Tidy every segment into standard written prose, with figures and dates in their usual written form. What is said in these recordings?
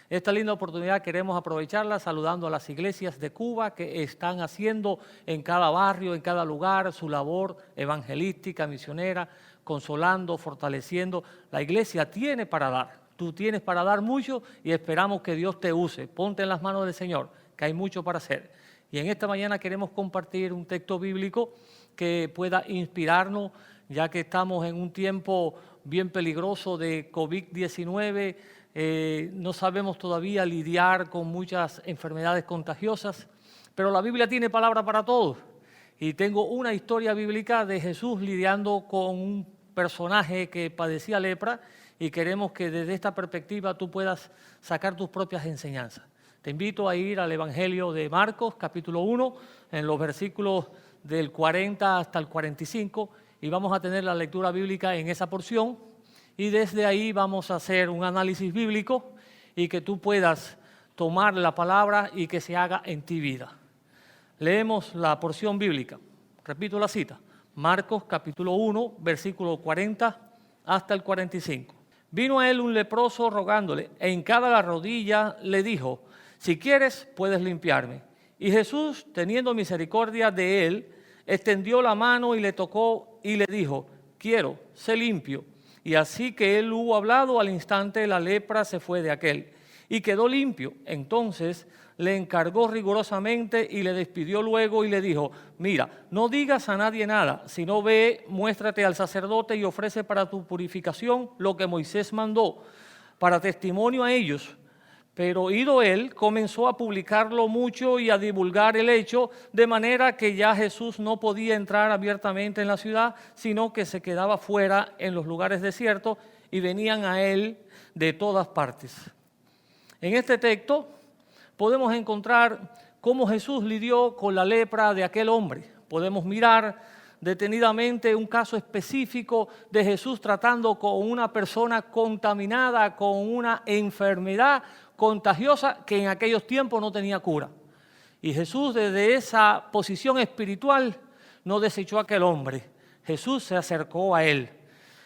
Esta linda oportunidad queremos aprovecharla saludando a las iglesias de Cuba que están haciendo en cada barrio, en cada lugar, su labor evangelística, misionera, consolando, fortaleciendo. La iglesia tiene para dar, tú tienes para dar mucho y esperamos que Dios te use. Ponte en las manos del Señor, que hay mucho para hacer. Y en esta mañana queremos compartir un texto bíblico que pueda inspirarnos, ya que estamos en un tiempo bien peligroso de COVID-19, no sabemos todavía lidiar con muchas enfermedades contagiosas, pero la Biblia tiene palabra para todos. Y tengo una historia bíblica de Jesús lidiando con un personaje que padecía lepra y queremos que desde esta perspectiva tú puedas sacar tus propias enseñanzas. Te invito a ir al Evangelio de Marcos, capítulo 1, en los versículos del 40 hasta el 45, y vamos a tener la lectura bíblica en esa porción, y desde ahí vamos a hacer un análisis bíblico y que tú puedas tomar la palabra y que se haga en ti vida. Leemos la porción bíblica. Repito la cita. Marcos, capítulo 1, versículo 40 hasta el 45. Vino a él un leproso rogándole, e hincada la rodilla le dijo: si quieres, puedes limpiarme. Y Jesús, teniendo misericordia de él, extendió la mano y le tocó y le dijo: quiero, sé limpio. Y así que él hubo hablado, al instante la lepra se fue de aquél y quedó limpio. Entonces le encargó rigurosamente y le despidió luego y le dijo: mira, no digas a nadie nada, sino ve, muéstrate al sacerdote y ofrece para tu purificación lo que Moisés mandó, para testimonio a ellos. Pero ido él, comenzó a publicarlo mucho y a divulgar el hecho, de manera que ya Jesús no podía entrar abiertamente en la ciudad, sino que se quedaba fuera en los lugares desiertos y venían a él de todas partes. En este texto podemos encontrar cómo Jesús lidió con la lepra de aquel hombre. Podemos mirar detenidamente un caso específico de Jesús tratando con una persona contaminada con una enfermedad contagiosa que en aquellos tiempos no tenía cura. Y Jesús, desde esa posición espiritual, no desechó a aquel hombre. Jesús se acercó a él.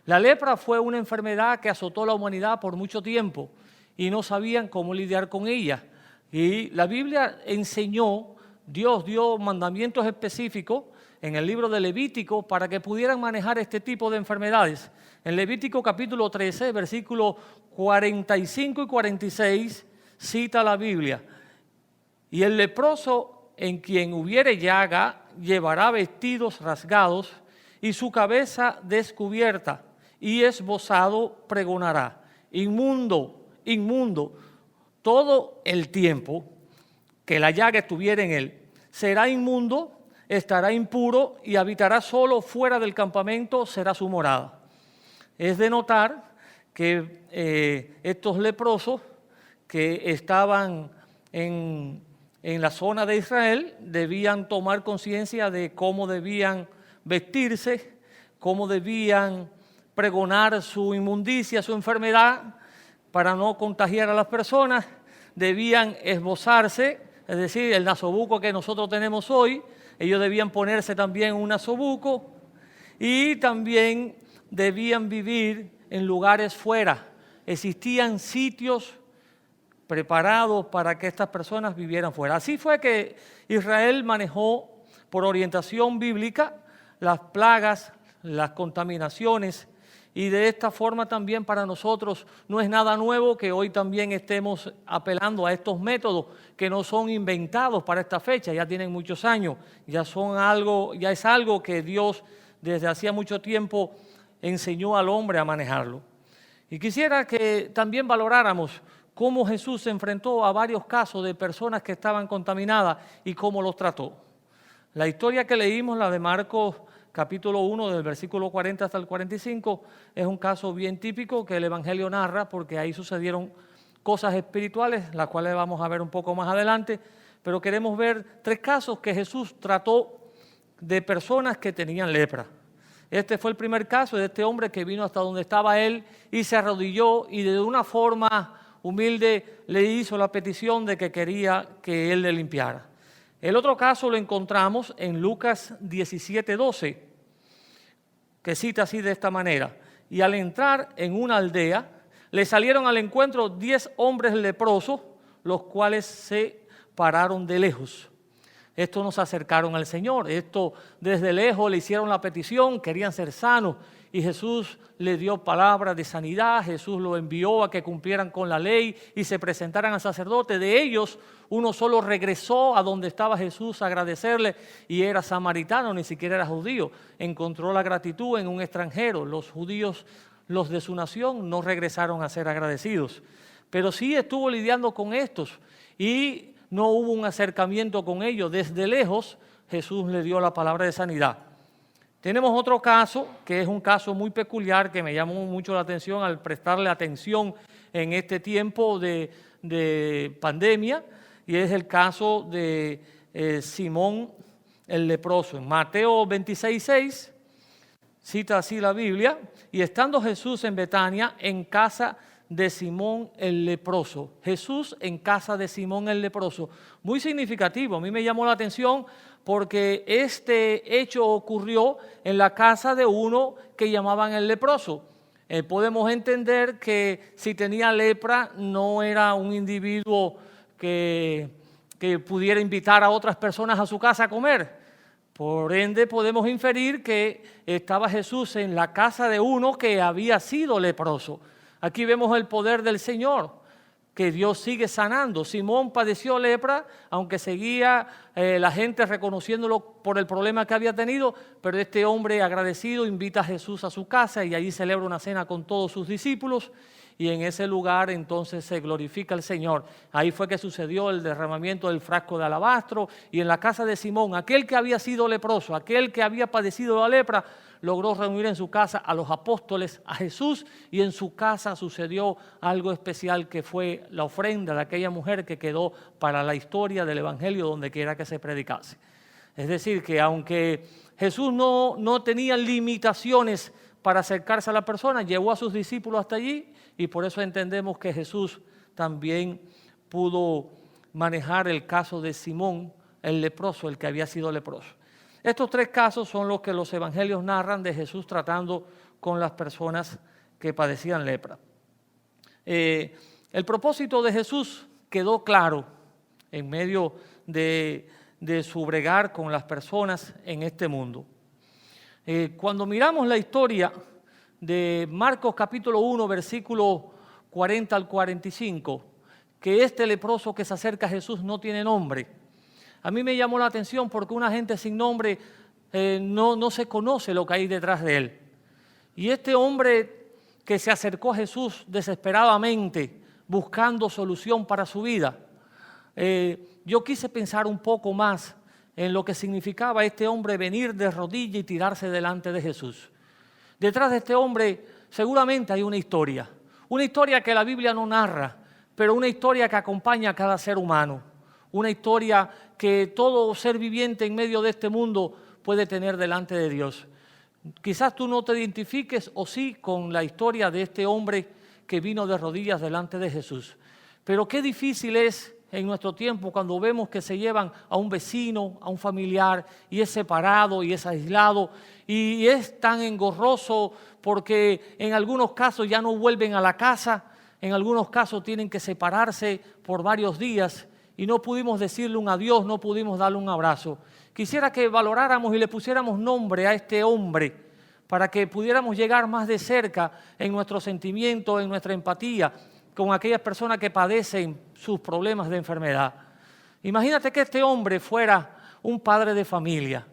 La lepra fue una enfermedad que azotó la humanidad por mucho tiempo y no sabían cómo lidiar con ella. Y la Biblia enseñó, Dios dio mandamientos específicos en el libro de Levítico para que pudieran manejar este tipo de enfermedades. En Levítico capítulo 13, versículos 45 y 46, cita la Biblia: y el leproso en quien hubiere llaga llevará vestidos rasgados y su cabeza descubierta, y esbozado pregonará: inmundo, inmundo. Todo el tiempo que la llaga estuviera en él, será inmundo, estará impuro y habitará solo fuera del campamento, será su morada. Es de notar que estos leprosos que estaban en la zona de Israel debían tomar conciencia de cómo debían vestirse, cómo debían pregonar su inmundicia, su enfermedad, para no contagiar a las personas. Debían esbozarse, es decir, el nasobuco que nosotros tenemos hoy, ellos debían ponerse también un nasobuco y también debían vivir en lugares fuera. Existían sitios preparados para que estas personas vivieran fuera. Así fue que Israel manejó por orientación bíblica las plagas, las contaminaciones, y de esta forma también para nosotros no es nada nuevo que hoy también estemos apelando a estos métodos que no son inventados para esta fecha, ya tienen muchos años, ya es algo que Dios desde hacía mucho tiempo enseñó al hombre a manejarlo. Y quisiera que también valoráramos cómo Jesús se enfrentó a varios casos de personas que estaban contaminadas y cómo los trató. La historia que leímos, la de Marcos capítulo 1, del versículo 40 hasta el 45, es un caso bien típico que el Evangelio narra, porque ahí sucedieron cosas espirituales, las cuales vamos a ver un poco más adelante, pero queremos ver 3 casos que Jesús trató de personas que tenían lepra. Este fue el primer caso de este hombre que vino hasta donde estaba él y se arrodilló y de una forma humilde le hizo la petición de que quería que él le limpiara. El otro caso lo encontramos en Lucas 17:12, que cita así de esta manera: y al entrar en una aldea, le salieron al encuentro 10 hombres leprosos, los cuales se pararon de lejos. Estos no se acercaron al Señor, estos desde lejos le hicieron la petición, querían ser sanos y Jesús le dio palabras de sanidad, Jesús los envió a que cumplieran con la ley y se presentaran al sacerdote. De ellos, uno solo regresó a donde estaba Jesús a agradecerle y era samaritano, ni siquiera era judío. Encontró la gratitud en un extranjero. Los judíos, los de su nación, no regresaron a ser agradecidos. Pero sí estuvo lidiando con estos y no hubo un acercamiento con ellos. Desde lejos Jesús le dio la palabra de sanidad. Tenemos otro caso, que es un caso muy peculiar, que me llamó mucho la atención al prestarle atención en este tiempo de pandemia, y es el caso de Simón el leproso. En Mateo 26:6 cita así la Biblia: y estando Jesús en Betania, en casa de Simón el leproso. Jesús en casa de Simón el leproso. Muy significativo, a mí me llamó la atención porque este hecho ocurrió en la casa de uno que llamaban el leproso. Podemos entender que si tenía lepra no era un individuo que pudiera invitar a otras personas a su casa a comer. Por ende podemos inferir que estaba Jesús en la casa de uno que había sido leproso. Aquí vemos el poder del Señor, que Dios sigue sanando. Simón padeció lepra, aunque seguía la gente reconociéndolo por el problema que había tenido, pero este hombre agradecido invita a Jesús a su casa y allí celebra una cena con todos sus discípulos y en ese lugar entonces se glorifica al Señor. Ahí fue que sucedió el derramamiento del frasco de alabastro y en la casa de Simón, aquel que había sido leproso, aquel que había padecido la lepra, logró reunir en su casa a los apóstoles, a Jesús, y en su casa sucedió algo especial que fue la ofrenda de aquella mujer que quedó para la historia del Evangelio donde quiera que se predicase. Es decir, que aunque Jesús no tenía limitaciones para acercarse a la persona, llevó a sus discípulos hasta allí y por eso entendemos que Jesús también pudo manejar el caso de Simón, el leproso, el que había sido leproso. Estos tres casos son los que los evangelios narran de Jesús tratando con las personas que padecían lepra. El propósito de Jesús quedó claro en medio de su bregar con las personas en este mundo. Cuando miramos la historia de Marcos capítulo 1, versículo 40 al 45, que este leproso que se acerca a Jesús no tiene nombre. A mí me llamó la atención porque una gente sin nombre no se conoce lo que hay detrás de él. Y este hombre que se acercó a Jesús desesperadamente, buscando solución para su vida, yo quise pensar un poco más en lo que significaba este hombre venir de rodillas y tirarse delante de Jesús. Detrás de este hombre seguramente hay una historia que la Biblia no narra, pero una historia que acompaña a cada ser humano. Una historia que todo ser viviente en medio de este mundo puede tener delante de Dios. Quizás tú no te identifiques o sí con la historia de este hombre que vino de rodillas delante de Jesús. Pero qué difícil es en nuestro tiempo cuando vemos que se llevan a un vecino, a un familiar y es separado y es aislado y es tan engorroso porque en algunos casos ya no vuelven a la casa, en algunos casos tienen que separarse por varios días. Y no pudimos decirle un adiós, no pudimos darle un abrazo. Quisiera que valoráramos y le pusiéramos nombre a este hombre para que pudiéramos llegar más de cerca en nuestro sentimiento, en nuestra empatía con aquellas personas que padecen sus problemas de enfermedad. Imagínate que este hombre fuera un padre de familia.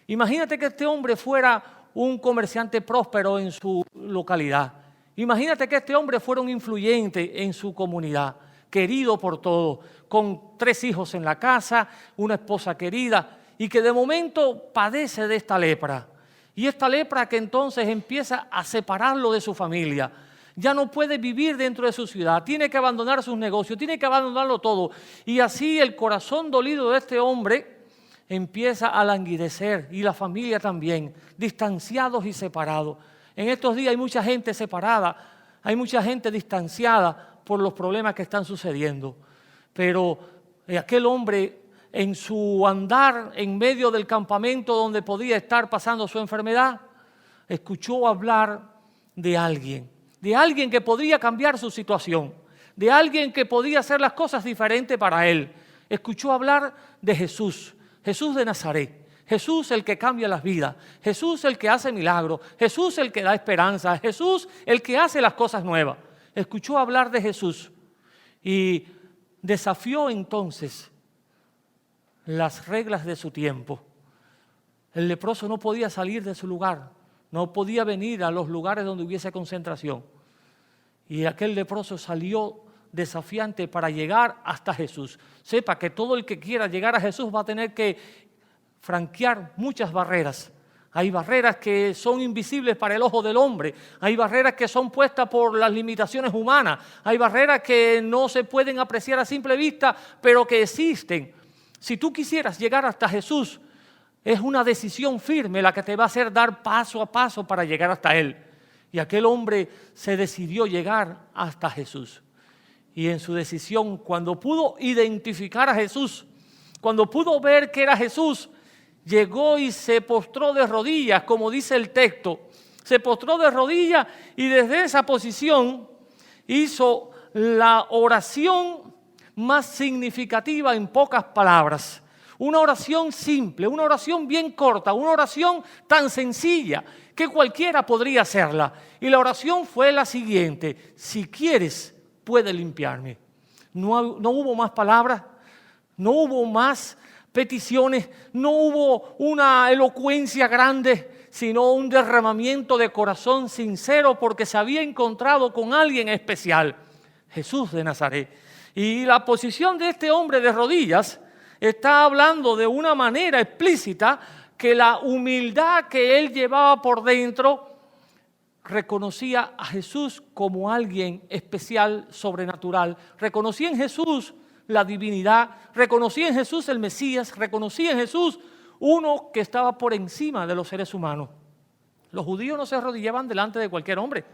Imagínate que este hombre fuera un comerciante próspero en su localidad. Imagínate que este hombre fuera un influyente en su comunidad, querido por todos, con 3 hijos en la casa, una esposa querida, y que de momento padece de esta lepra. Y esta lepra que entonces empieza a separarlo de su familia. Ya no puede vivir dentro de su ciudad, tiene que abandonar sus negocios, tiene que abandonarlo todo. Y así el corazón dolido de este hombre empieza a languidecer, y la familia también, distanciados y separados. En estos días hay mucha gente separada, hay mucha gente distanciada por los problemas que están sucediendo. Pero aquel hombre en su andar en medio del campamento donde podía estar pasando su enfermedad, escuchó hablar de alguien de alguien que podría cambiar su situación, de alguien que podía hacer las cosas diferentes para él. Escuchó hablar de Jesús, Jesús de Nazaret, Jesús el que cambia las vidas, Jesús el que hace milagros, Jesús el que da esperanza, Jesús el que hace las cosas nuevas. Escuchó hablar de Jesús y desafió entonces las reglas de su tiempo. El leproso no podía salir de su lugar, no podía venir a los lugares donde hubiese concentración. Y aquel leproso salió desafiante para llegar hasta Jesús. Sepa que todo el que quiera llegar a Jesús va a tener que franquear muchas barreras. Hay barreras que son invisibles para el ojo del hombre. Hay barreras que son puestas por las limitaciones humanas. Hay barreras que no se pueden apreciar a simple vista, pero que existen. Si tú quisieras llegar hasta Jesús, es una decisión firme la que te va a hacer dar paso a paso para llegar hasta Él. Y aquel hombre se decidió llegar hasta Jesús. Y en su decisión, cuando pudo identificar a Jesús, cuando pudo ver que era Jesús, llegó y se postró de rodillas, como dice el texto. Se postró de rodillas y desde esa posición hizo la oración más significativa en pocas palabras. Una oración simple, una oración bien corta, una oración tan sencilla que cualquiera podría hacerla. Y la oración fue la siguiente: si quieres, puedes limpiarme. No hubo más palabras, no hubo más peticiones, no hubo una elocuencia grande, sino un derramamiento de corazón sincero porque se había encontrado con alguien especial, Jesús de Nazaret. Y la posición de este hombre de rodillas está hablando de una manera explícita que la humildad que él llevaba por dentro reconocía a Jesús como alguien especial, sobrenatural. Reconocía en Jesús la divinidad, reconocía en Jesús el Mesías, reconocía en Jesús uno que estaba por encima de los seres humanos. Los judíos no se arrodillaban delante de cualquier hombre,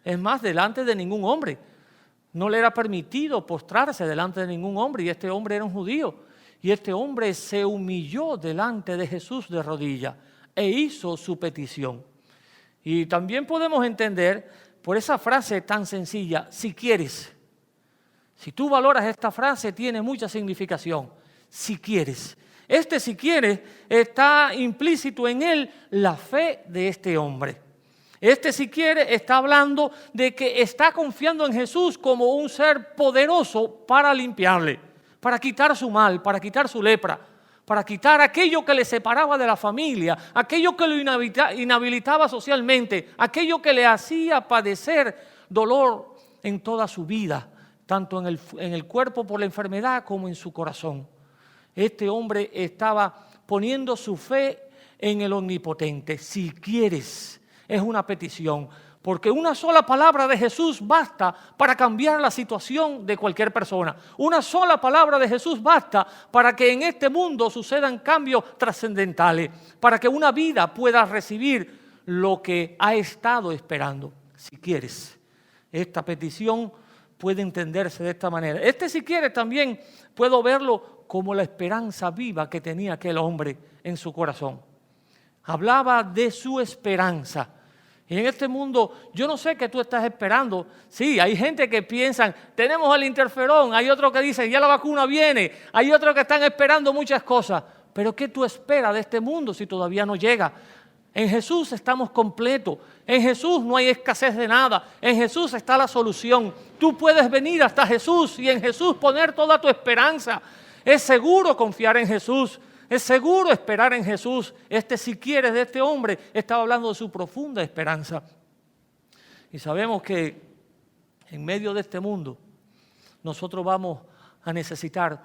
es más, delante de ningún hombre. No le era permitido postrarse delante de ningún hombre y este hombre era un judío. Y este hombre se humilló delante de Jesús de rodillas e hizo su petición. Y también podemos entender por esa frase tan sencilla, si quieres. Si tú valoras esta frase, tiene mucha significación. Si quieres. Este si quieres está implícito en él la fe de este hombre. Este si quiere está hablando de que está confiando en Jesús como un ser poderoso para limpiarle, para quitar su mal, para quitar su lepra, para quitar aquello que le separaba de la familia, aquello que lo inhabilitaba socialmente, aquello que le hacía padecer dolor en toda su vida, tanto en el cuerpo por la enfermedad como en su corazón. Este hombre estaba poniendo su fe en el Omnipotente. Si quieres, es una petición, porque una sola palabra de Jesús basta para cambiar la situación de cualquier persona. Una sola palabra de Jesús basta para que en este mundo sucedan cambios trascendentales, para que una vida pueda recibir lo que ha estado esperando. Si quieres, esta petición puede entenderse de esta manera. Si quieres también puedo verlo como la esperanza viva que tenía aquel hombre en su corazón. Hablaba de su esperanza. Y en este mundo, yo no sé qué tú estás esperando. Sí, hay gente que piensan, tenemos el interferón, hay otros que dicen, ya la vacuna viene, hay otros que están esperando muchas cosas. Pero ¿qué tú esperas de este mundo si todavía no llega? En Jesús estamos completos, en Jesús no hay escasez de nada, en Jesús está la solución. Tú puedes venir hasta Jesús y en Jesús poner toda tu esperanza. Es seguro confiar en Jesús. Es seguro esperar en Jesús. Si quieres de este hombre, estaba hablando de su profunda esperanza. Y sabemos que en medio de este mundo, nosotros vamos a necesitar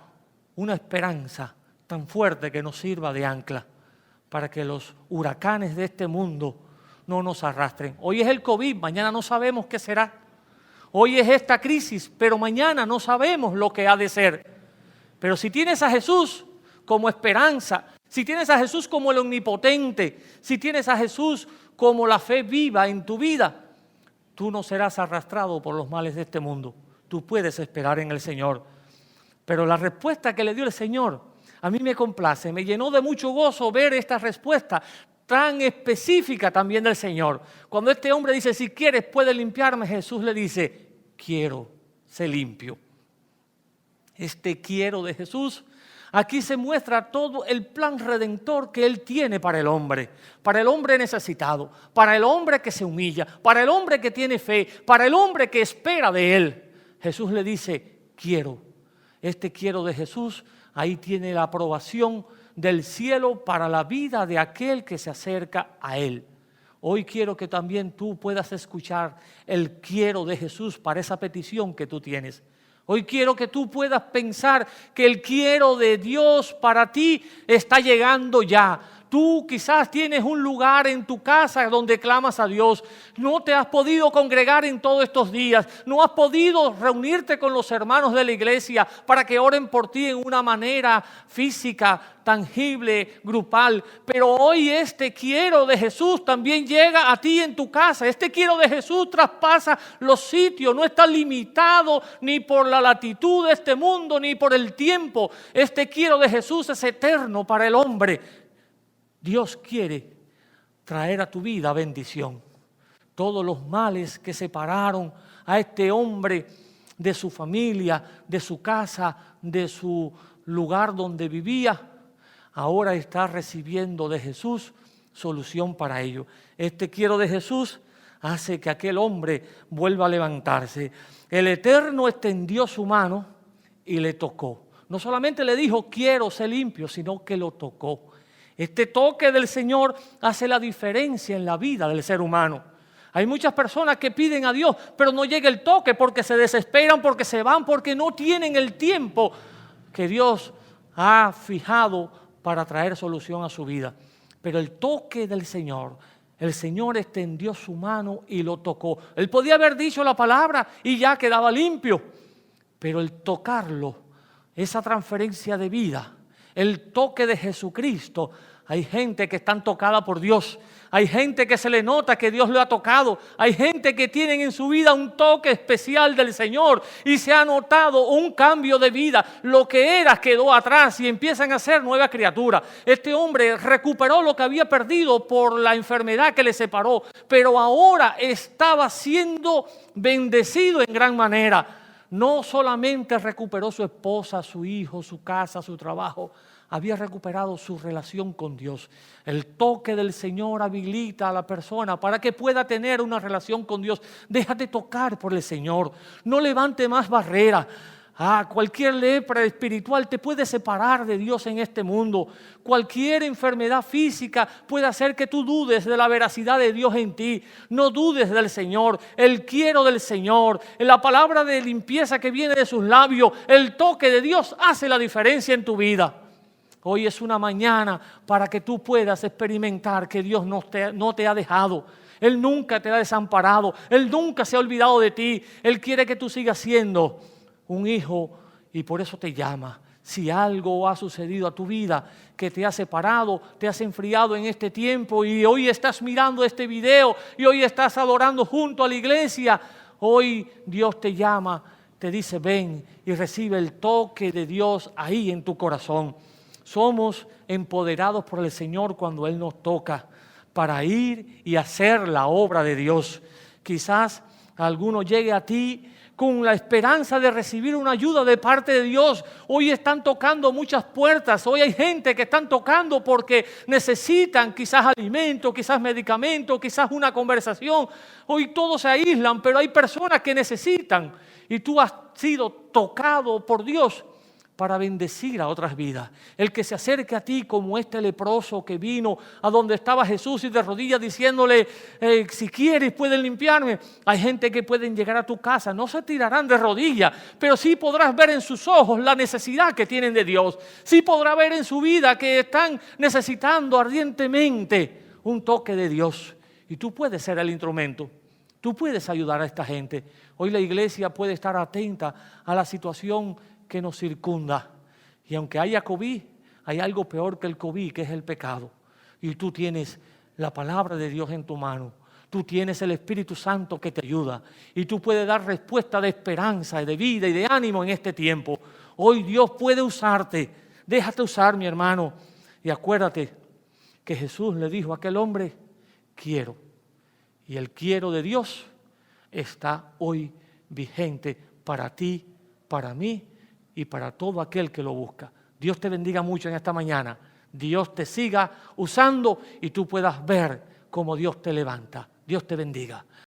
una esperanza tan fuerte que nos sirva de ancla para que los huracanes de este mundo no nos arrastren. Hoy es el COVID, mañana no sabemos qué será. Hoy es esta crisis, pero mañana no sabemos lo que ha de ser. Pero si tienes a Jesús como esperanza, si tienes a Jesús como el Omnipotente, si tienes a Jesús como la fe viva en tu vida, tú no serás arrastrado por los males de este mundo. Tú puedes esperar en el Señor. Pero la respuesta que le dio el Señor, a mí me complace, me llenó de mucho gozo ver esta respuesta tan específica también del Señor. Cuando este hombre dice, si quieres puedes limpiarme, Jesús le dice, quiero, sé limpio. Este quiero de Jesús, aquí se muestra todo el plan redentor que Él tiene para el hombre necesitado, para el hombre que se humilla, para el hombre que tiene fe, para el hombre que espera de Él. Jesús le dice, quiero. Este quiero de Jesús, ahí tiene la aprobación del cielo para la vida de aquel que se acerca a Él. Hoy quiero que también tú puedas escuchar el quiero de Jesús para esa petición que tú tienes. Hoy quiero que tú puedas pensar que el quiero de Dios para ti está llegando ya. Tú quizás tienes un lugar en tu casa donde clamas a Dios. No te has podido congregar en todos estos días. No has podido reunirte con los hermanos de la iglesia para que oren por ti en una manera física, tangible, grupal. Pero hoy este quiero de Jesús también llega a ti en tu casa. Este quiero de Jesús traspasa los sitios. No está limitado ni por la latitud de este mundo ni por el tiempo. Este quiero de Jesús es eterno para el hombre. Dios quiere traer a tu vida bendición. Todos los males que separaron a este hombre de su familia, de su casa, de su lugar donde vivía, ahora está recibiendo de Jesús solución para ello. Este quiero de Jesús hace que aquel hombre vuelva a levantarse. El Eterno extendió su mano y le tocó. No solamente le dijo, quiero ser limpio, sino que lo tocó. Este toque del Señor hace la diferencia en la vida del ser humano. Hay muchas personas que piden a Dios, pero no llega el toque porque se desesperan, porque se van, porque no tienen el tiempo que Dios ha fijado para traer solución a su vida. Pero el toque del Señor, el Señor extendió su mano y lo tocó. Él podía haber dicho la palabra y ya quedaba limpio, pero el tocarlo, esa transferencia de vida, el toque de Jesucristo. Hay gente que están tocada por Dios. Hay gente que se le nota que Dios le ha tocado. Hay gente que tienen en su vida un toque especial del Señor y se ha notado un cambio de vida. Lo que era quedó atrás y empiezan a ser nueva criatura. Este hombre recuperó lo que había perdido por la enfermedad que le separó, pero ahora estaba siendo bendecido en gran manera. No solamente recuperó su esposa, su hijo, su casa, su trabajo, había recuperado su relación con Dios. El toque del Señor habilita a la persona para que pueda tener una relación con Dios. Déjate tocar por el Señor. No levante más barreras. Cualquier lepra espiritual te puede separar de Dios en este mundo. Cualquier enfermedad física puede hacer que tú dudes de la veracidad de Dios en ti. No dudes del Señor, el quiero del Señor, la palabra de limpieza que viene de sus labios, el toque de Dios hace la diferencia en tu vida. Hoy es una mañana para que tú puedas experimentar que Dios no te ha dejado. Él nunca te ha desamparado. Él nunca se ha olvidado de ti. Él quiere que tú sigas siendo un hijo y por eso te llama. Si algo ha sucedido a tu vida que te ha separado, te has enfriado en este tiempo y hoy estás mirando este video y hoy estás adorando junto a la iglesia, hoy Dios te llama, te dice ven y recibe el toque de Dios ahí en tu corazón. Somos empoderados por el Señor cuando Él nos toca para ir y hacer la obra de Dios. Quizás alguno llegue a ti con la esperanza de recibir una ayuda de parte de Dios. Hoy están tocando muchas puertas. Hoy hay gente que están tocando porque necesitan quizás alimento, quizás medicamento, quizás una conversación. Hoy todos se aíslan, pero hay personas que necesitan. Y tú has sido tocado por Dios para bendecir a otras vidas. El que se acerque a ti como este leproso que vino a donde estaba Jesús y de rodillas diciéndole, si quieres puedes limpiarme. Hay gente que pueden llegar a tu casa, no se tirarán de rodillas, pero sí podrás ver en sus ojos la necesidad que tienen de Dios. Sí podrás ver en su vida que están necesitando ardientemente un toque de Dios. Y tú puedes ser el instrumento. Tú puedes ayudar a esta gente. Hoy la iglesia puede estar atenta a la situación que nos circunda. Y aunque haya COVID, hay algo peor que el COVID, que es el pecado. Y tú tienes la palabra de Dios en tu mano. Tú tienes el Espíritu Santo que te ayuda. Y tú puedes dar respuesta de esperanza, de vida y de ánimo en este tiempo. Hoy Dios puede usarte. Déjate usar, mi hermano. Y acuérdate que Jesús le dijo a aquel hombre, quiero. Y el quiero de Dios está hoy vigente para ti, para mí y para todo aquel que lo busca. Dios te bendiga mucho en esta mañana. Dios te siga usando y tú puedas ver cómo Dios te levanta. Dios te bendiga.